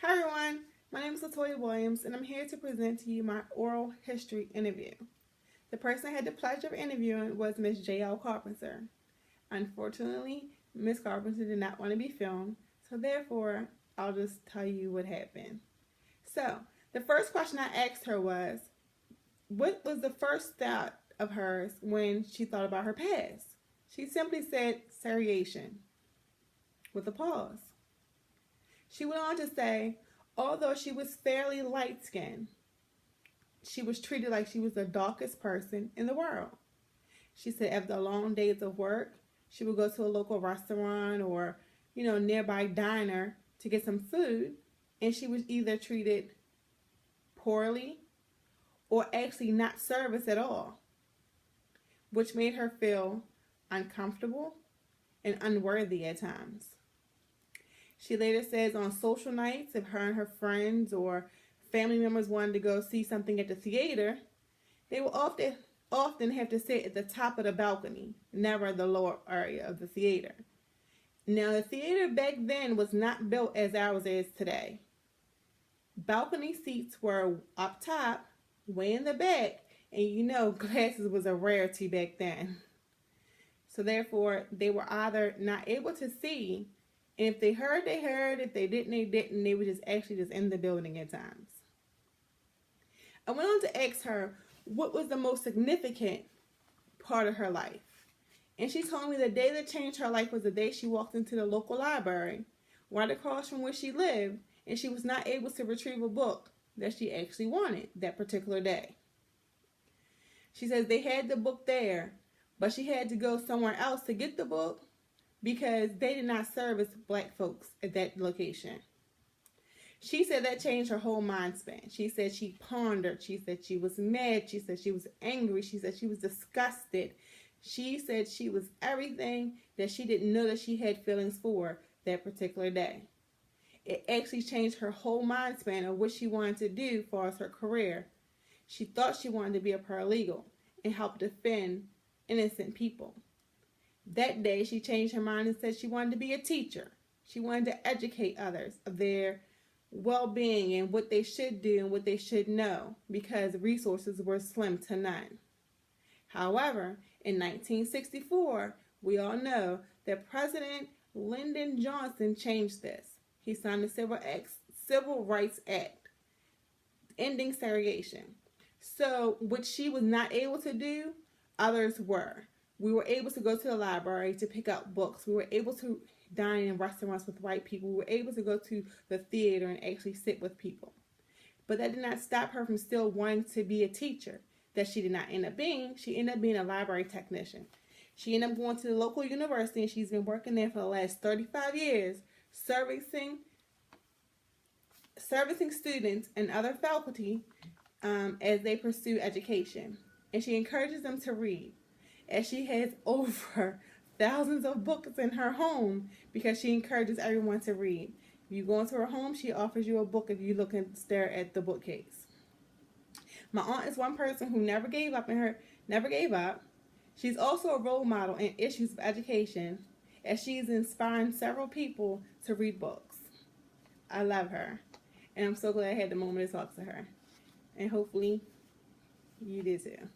Hi everyone, my name is Latoya Williams and I'm here to present to you my oral history interview. The person I had the pleasure of interviewing was Miss J.L. Carpenter. Unfortunately, Miss Carpenter did not want to be filmed, so therefore I'll just tell you what happened. So, the first question I asked her was, what was the first thought of hers when she thought about her past? She simply said seriation, with a pause. She went on to say, although she was fairly light skinned, she was treated like she was the darkest person in the world. She said after long days of work, she would go to a local restaurant or, nearby diner to get some food, and she was either treated poorly or actually not serviced at all, which made her feel uncomfortable and unworthy at times. She later says on social nights, if her and her friends or family members wanted to go see something at the theater, they would often have to sit at the top of the balcony, never the lower area of the theater. Now, the theater back then was not built as ours is today. Balcony seats were up top, way in the back, and glasses was a rarity back then. So therefore, they were either not able to see, and if they heard, they heard. If they didn't, they didn't. They were just in the building at times. I went on to ask her what was the most significant part of her life. And she told me the day that changed her life was the day she walked into the local library, right across from where she lived, and she was not able to retrieve a book that she actually wanted that particular day. She says they had the book there, but she had to go somewhere else to get the book because they did not service black folks at that location. She said that changed her whole mind span. She said she pondered. She said she was mad. She said she was angry. She said she was disgusted. She said she was everything that she didn't know that she had feelings for that particular day. It actually changed her whole mind span of what she wanted to do as far as her career. She thought she wanted to be a paralegal and help defend innocent people. That day, she changed her mind and said she wanted to be a teacher. She wanted to educate others of their well-being and what they should do and what they should know because resources were slim to none. However, in 1964, we all know that President Lyndon Johnson changed this. He signed the Civil Rights Act, ending segregation. So, what she was not able to do, others were. We were able to go to the library to pick up books. We were able to dine in restaurants with white people. We were able to go to the theater and actually sit with people. But that did not stop her from still wanting to be a teacher that she did not end up being. She ended up being a library technician. She ended up going to the local university and she's been working there for the last 35 years, servicing students and other faculty as they pursue education. And she encourages them to read, as she has over thousands of books in her home because she encourages everyone to read. If you go into her home, she offers you a book if you look and stare at the bookcase. My aunt is one person who never gave up. She's also a role model in issues of education, as she's inspiring several people to read books. I love her, and I'm so glad I had the moment to talk to her. And hopefully you did too.